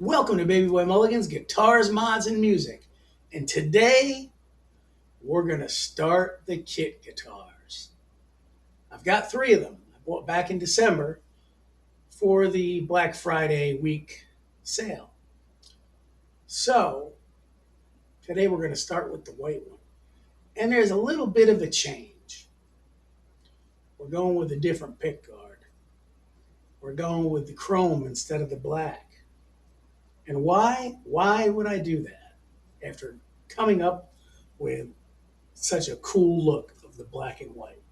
Welcome to Baby Boy Mulligan's Guitars, Mods, and Music. And today we're going to start the kit guitars. I've got three of them. I bought back in December for the Black Friday week sale. So today we're going to start with the white one. And there's a little bit of a change. We're going with a different pick guard. We're going with the chrome instead of the black. And why? Why would I do that after coming up with such a cool look of the black and white?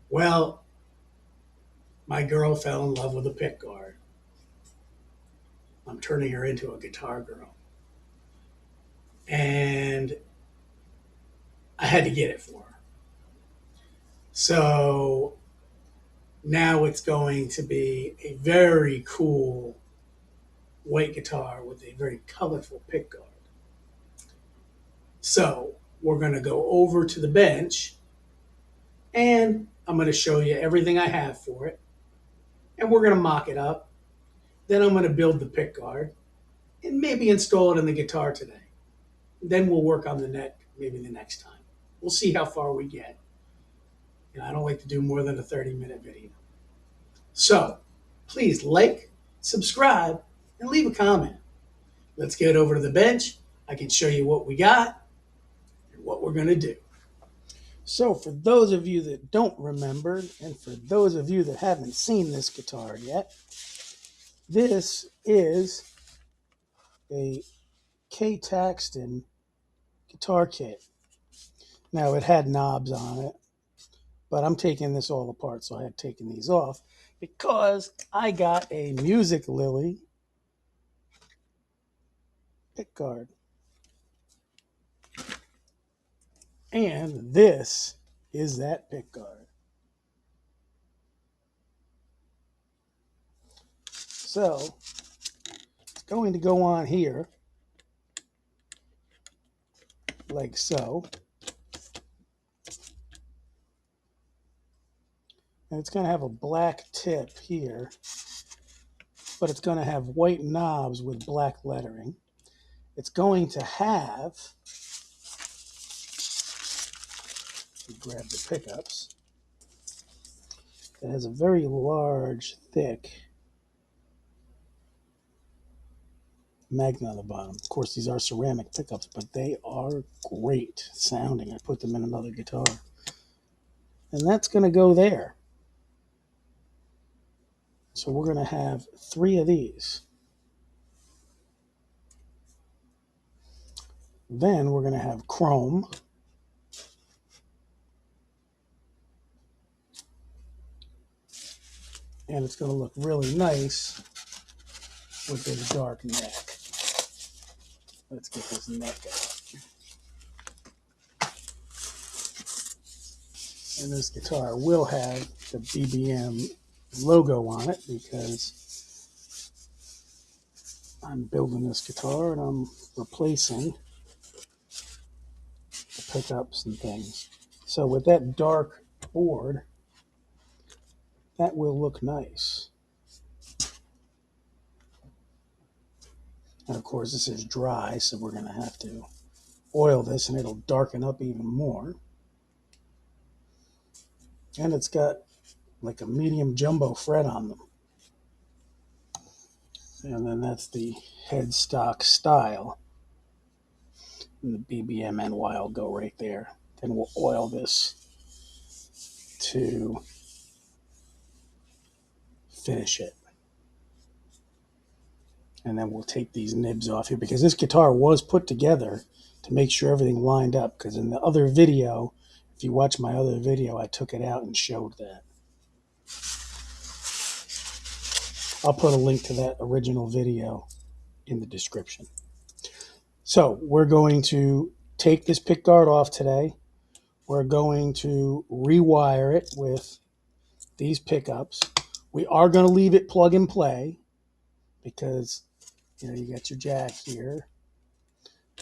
Well, my girl fell in love with a pick guard. I'm turning her into a guitar girl. And I had to get it for her. So now it's going to be a very cool white guitar with a very colorful pick guard. So we're going to go over to the bench and I'm going to show you everything I have for it. And we're going to mock it up. Then I'm going to build the pick guard and maybe install it in the guitar today. Then we'll work on the neck maybe the next time. We'll see how far we get. I don't like to do more than a 30-minute video. So please like, subscribe, and leave a comment. Let's get over to the bench. I can show you what we got and what we're going to do. So for those of you that don't remember, and for those of you that haven't seen this guitar yet, this is a K. Taxton guitar kit. Now it had knobs on it, but I'm taking this all apart, so I had taken these off because I got a Music Lily pickguard. And this is that pickguard. So it's going to go on here like so. And it's going to have a black tip here, but it's going to have white knobs with black lettering. It's going to have, grab the pickups, it has a very large, thick magnet on the bottom. Of course, these are ceramic pickups, but they are great sounding. I put them in another guitar. And that's going to go there. So we're going to have three of these. Then we're going to have chrome. And it's going to look really nice with this dark neck. Let's get this neck out. And this guitar will have the BBM logo on it because I'm building this guitar and I'm replacing the pickups and things. So with that dark board, that will look nice. And of course this is dry, so we're going to have to oil this and it'll darken up even more. And it's got like a medium jumbo fret on them. And then that's the headstock style. And the BBM NY will go right there. Then we'll oil this to finish it. And then we'll take these nibs off here because this guitar was put together to make sure everything lined up. Because in the other video, if you watch my other video, I took it out and showed that. I'll put a link to that original video in the description. So we're going to take this pickguard off today. We're going to rewire it with these pickups. We are going to leave it plug and play because you got your jack here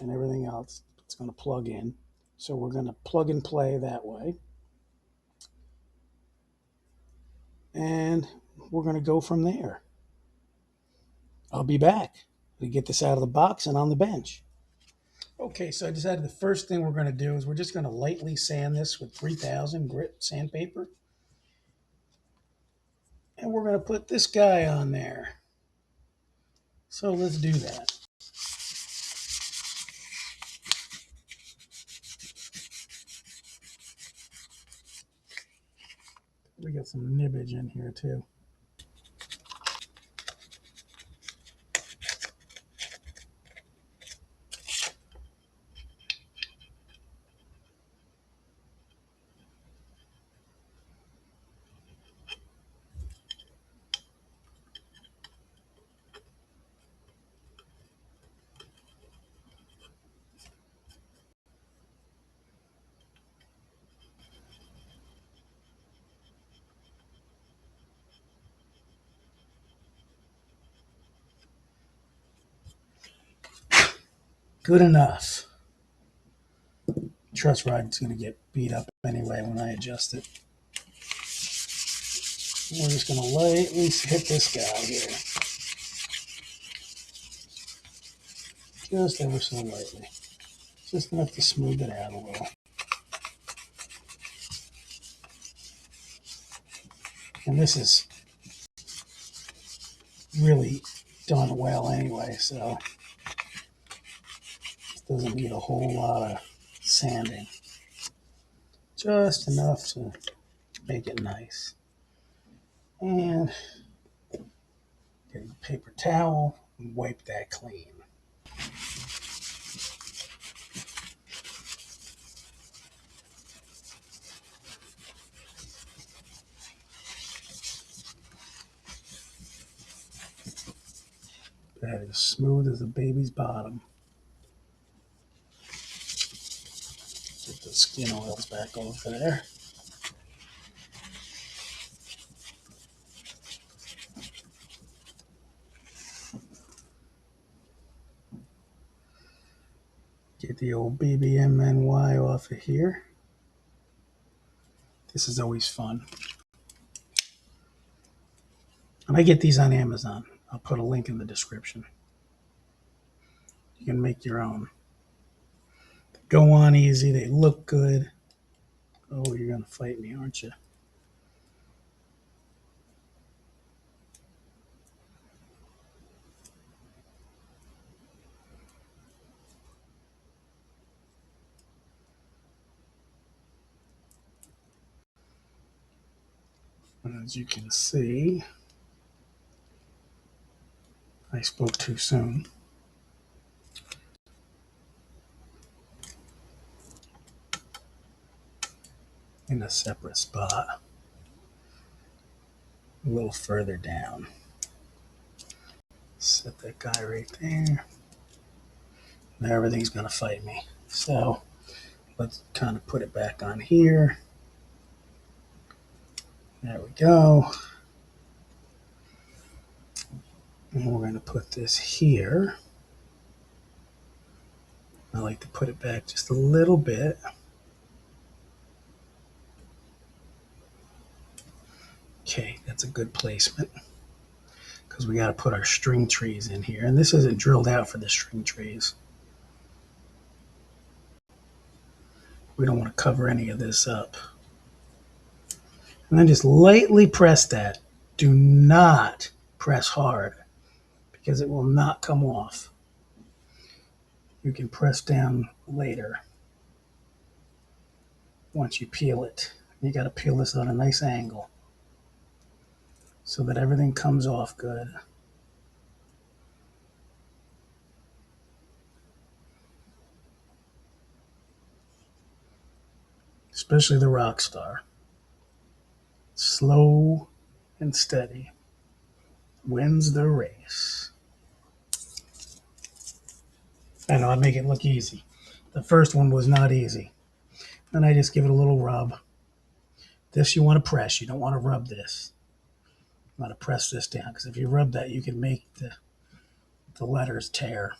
and everything else. It's going to plug in. So we're going to plug and play that way. And we're going to go from there. I'll be back to get this out of the box and on the bench. Okay, so I decided the first thing we're going to do is we're just going to lightly sand this with 3000 grit sandpaper. And we're going to put this guy on there. So let's do that. We got some nibbage in here too. Good enough. Truss rod's going to get beat up anyway when I adjust it. We're just going to lightly hit this guy here. Just ever so lightly. Just enough to smooth it out a little. And this is really done well anyway, so it doesn't need a whole lot of sanding. Just enough to make it nice. And get a paper towel and wipe that clean. That is smooth as a baby's bottom. Get the skin oils back over there. Get the old BBMNY off of here. This is always fun. And I get these on Amazon. I'll put a link in the description. You can make your own. They go on easy. They look good. Oh, you're going to fight me, aren't you? And as you can see, I spoke too soon. In a separate spot. A little further down. Set that guy right there. Now everything's going to fight me. So let's kind of put it back on here. There we go. And we're going to put this here. I like to put it back just a little bit. Okay, that's a good placement because we got to put our string trees in here. And this isn't drilled out for the string trees. We don't want to cover any of this up. And then just lightly press that. Do not press hard because it will not come off. You can press down later once you peel it. You got to peel this on a nice angle so that everything comes off good. Especially the Rockstar. Slow and steady wins the race. I know I make it look easy. The first one was not easy. Then I just give it a little rub. This you want to press. You don't want to rub this. You want to press this down because if you rub that, you can make the letters tear.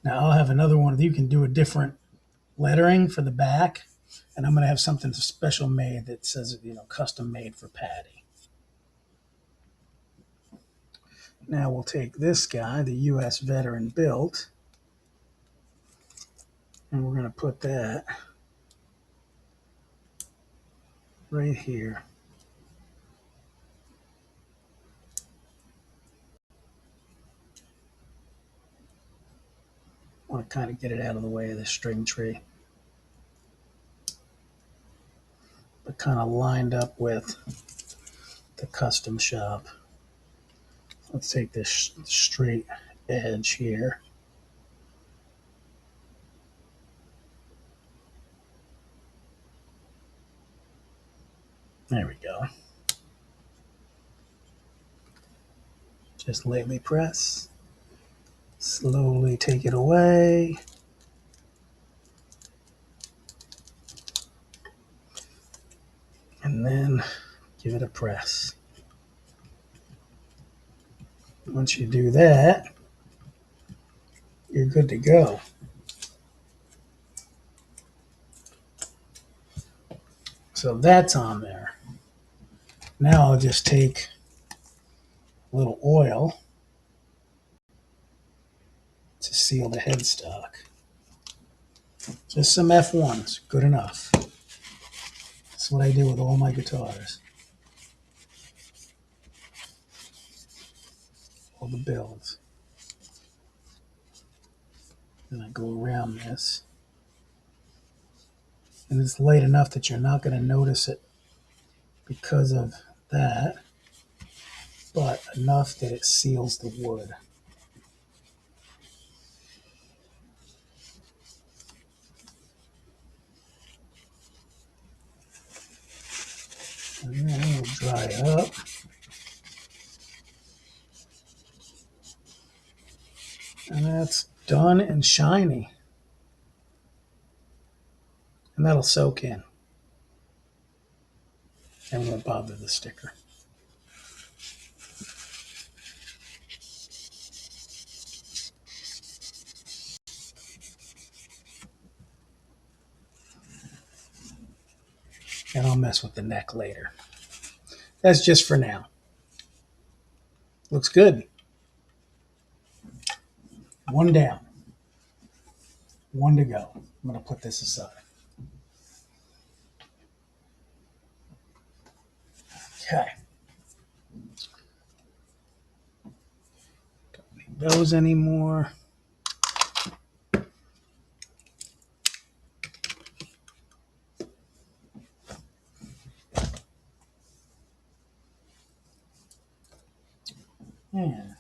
Now I'll have another one. You can do a different lettering for the back. And I'm going to have something special made that says, custom made for Patty. Now we'll take this guy, the U.S. veteran built, and we're going to put that right here. I want to kind of get it out of the way of the string tree, but kind of lined up with the custom shop. Let's take this straight edge here. There we go. Just lightly press. Slowly take it away. And then give it a press. Once you do that, you're good to go. So that's on there. Now I'll just take a little oil to seal the headstock. Just some F1s, good enough. That's what I do with all my guitars. All the builds. And I go around this. And it's light enough that you're not going to notice it because of that, but enough that it seals the wood. And then we'll dry it up. And that's done and shiny. And that'll soak in. And won't bother the sticker. And I'll mess with the neck later. That's just for now. Looks good. One down. One to go. I'm going to put this aside. Okay. Don't need those anymore. And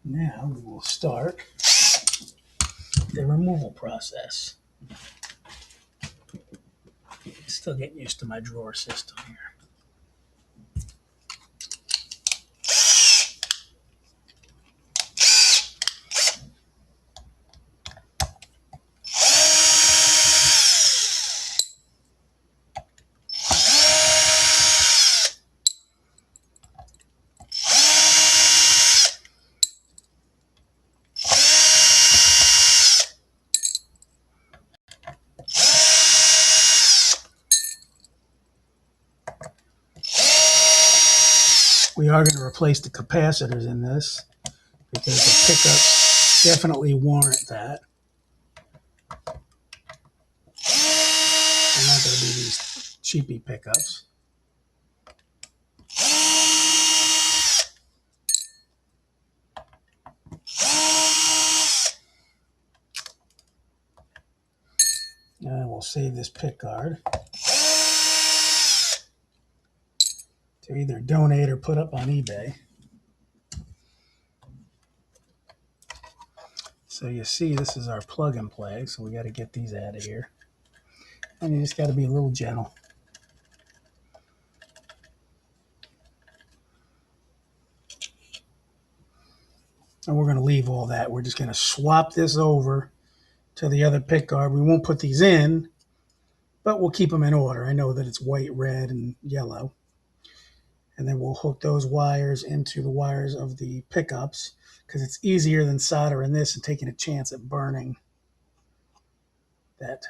now we will start the removal process. Still getting used to my drawer system here. We are going to replace the capacitors in this because the pickups definitely warrant that. They're not going to be these cheapy pickups. And we'll save this pickguard to either donate or put up on eBay. So you see, this is our plug and play, so we got to get these out of here. And you just got to be a little gentle. And we're going to leave all that. We're just going to swap this over to the other pickguard. We won't put these in, but we'll keep them in order. I know that it's white, red, and yellow. And then we'll hook those wires into the wires of the pickups because it's easier than soldering this and taking a chance at burning that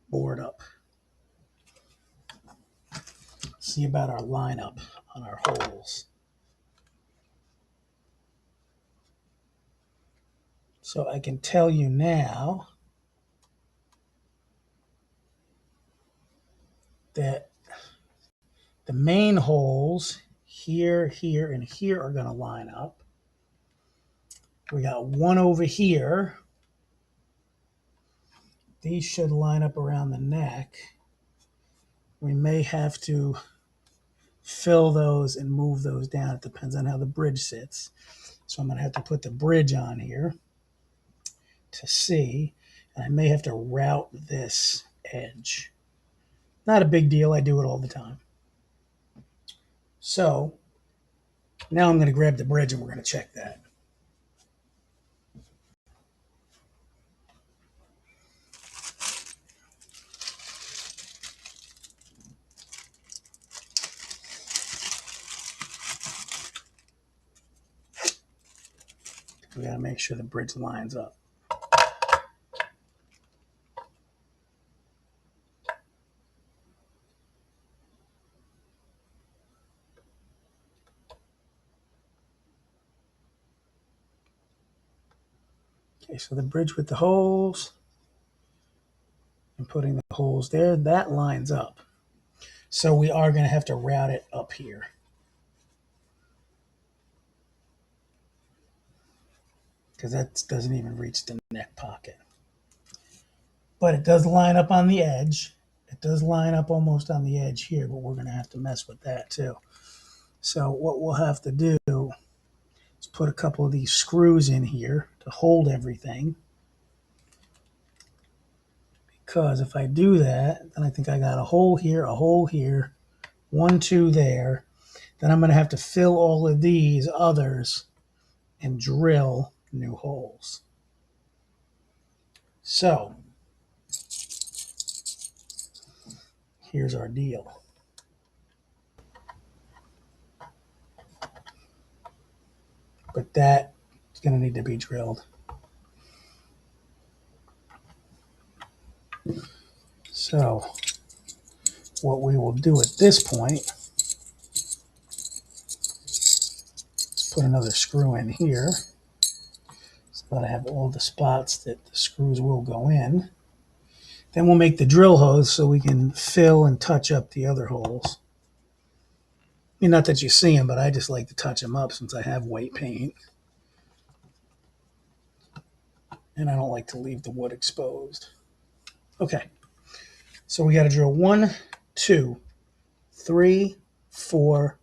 board up. See about our lineup on our holes. So I can tell you now that the main holes here, here, and here are going to line up. We got one over here. These should line up around the neck. We may have to fill those and move those down. It depends on how the bridge sits. So I'm going to have to put the bridge on here to see. And I may have to route this edge. Not a big deal. I do it all the time. So now I'm going to grab the bridge and we're going to check that. We got to make sure the bridge lines up. Okay, so the bridge with the holes and putting the holes there, that lines up. So we are going to have to route it up here. Because that doesn't even reach the neck pocket. But it does line up on the edge. It does line up almost on the edge here, but we're going to have to mess with that too. So what we'll have to do is put a couple of these screws in here to hold everything. Because if I do that, then I think I got a hole here, 1, 2 there. Then I'm going to have to fill all of these others and drill new holes. So here's our deal. But that is going to need to be drilled. So what we will do at this point is put another screw in here. So that I have all the spots that the screws will go in. Then we'll make the drill holes so we can fill and touch up the other holes. I mean, not that you see them, but I just like to touch them up since I have white paint. And I don't like to leave the wood exposed. Okay, so we got to drill 1, 2, 3, 4,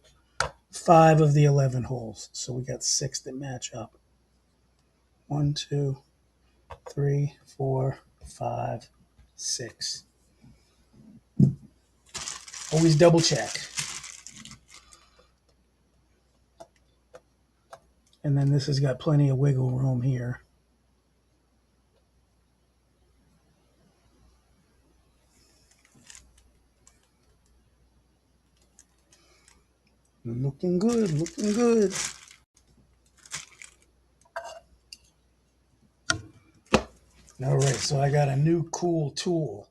5 of the 11 holes. So we got 6 that match up. 1, 2, 3, 4, 5, 6. Always double check. And then this has got plenty of wiggle room here. Looking good, looking good. All right, so I got a new cool tool.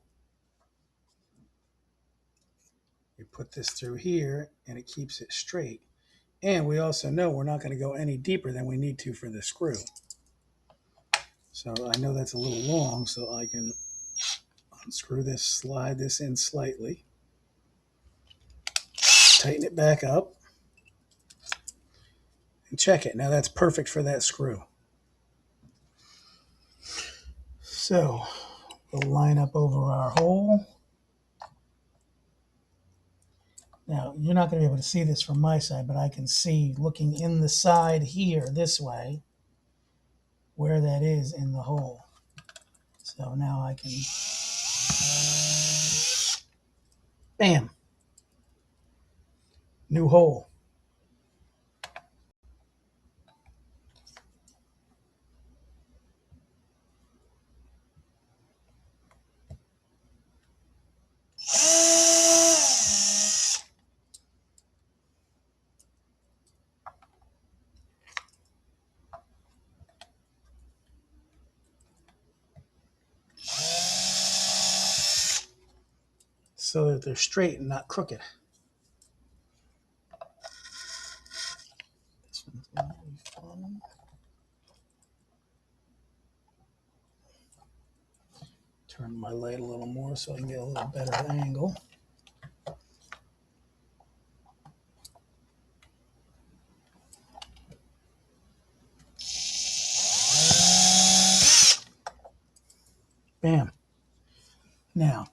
You put this through here and it keeps it straight. And we also know we're not going to go any deeper than we need to for the screw. So I know that's a little long, so I can unscrew this, slide this in slightly, tighten it back up, and check it. Now that's perfect for that screw. So we'll line up over our hole. Now, you're not going to be able to see this from my side, but I can see looking in the side here this way where that is in the hole. So now I can, bam, new hole. so that they're straight and not crooked. This one's going to be fun. Turn my light a little more so I can get a little better angle. Bam. Now,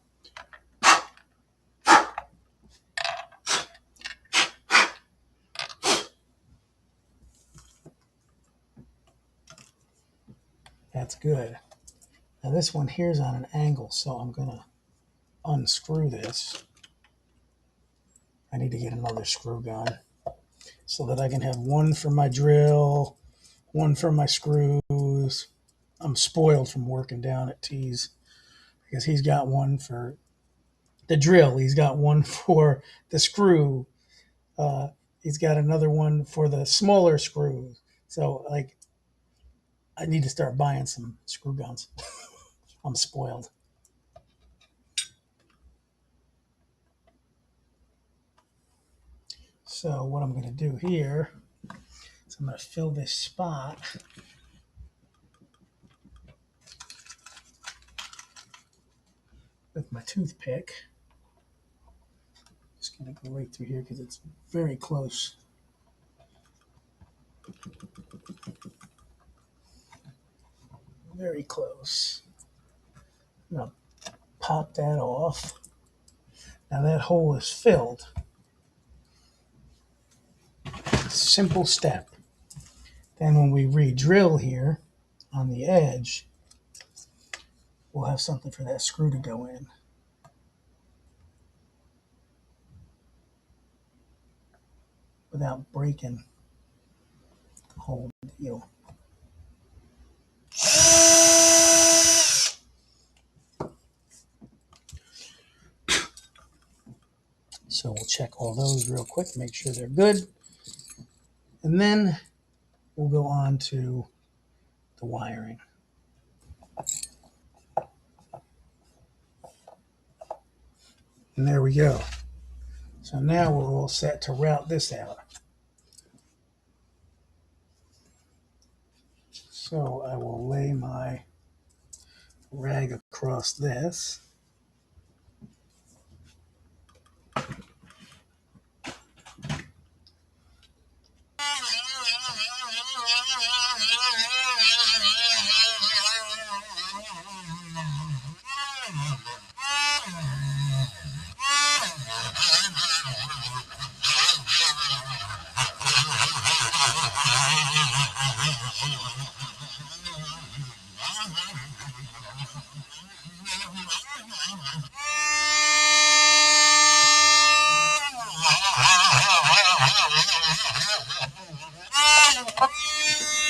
that's good. Now this one here is on an angle, so I'm going to unscrew this. I need to get another screw gun so that I can have one for my drill, one for my screws. I'm spoiled from working down at T's because he's got one for the drill. He's got one for the screw. He's got another one for the smaller screws. So, like, I need to start buying some screw guns. I'm spoiled. So what I'm going to do here is I'm going to fill this spot with my toothpick. Just going to go right through here because it's very close. Very close. I'm going to pop that off. Now that hole is filled. Simple step. Then when we re-drill here on the edge, we'll have something for that screw to go in. Without breaking the whole deal. So we'll check all those real quick, make sure they're good. And then we'll go on to the wiring. And there we go. So now we're all set to route this out. So I will lay my rag across this.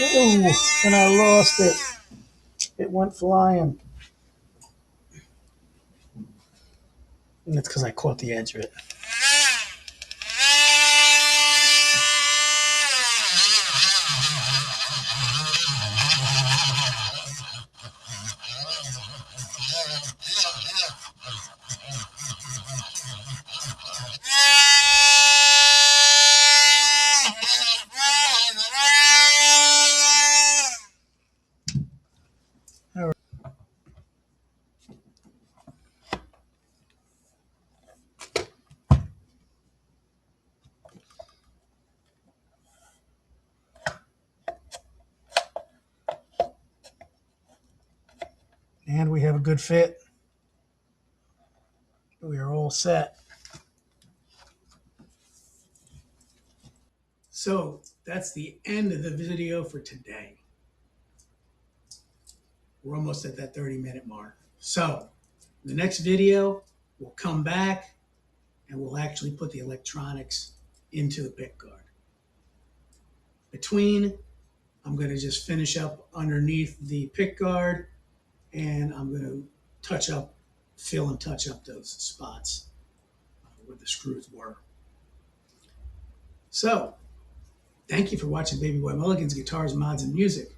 Oh, and I lost it. It went flying. And it's because I caught the edge of it. And we have a good fit. We are all set. So that's the end of the video for today. We're almost at that 30-minute mark. So the next video, we'll come back and we'll actually put the electronics into the pickguard. Between, I'm going to just finish up underneath the pickguard, and I'm going to fill and touch up those spots where the screws were. So, thank you for watching Baby Boy Mulligan's Guitars, Mods, and Music.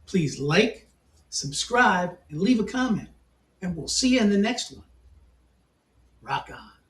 Please like, subscribe, and leave a comment. And we'll see you in the next one. Rock on.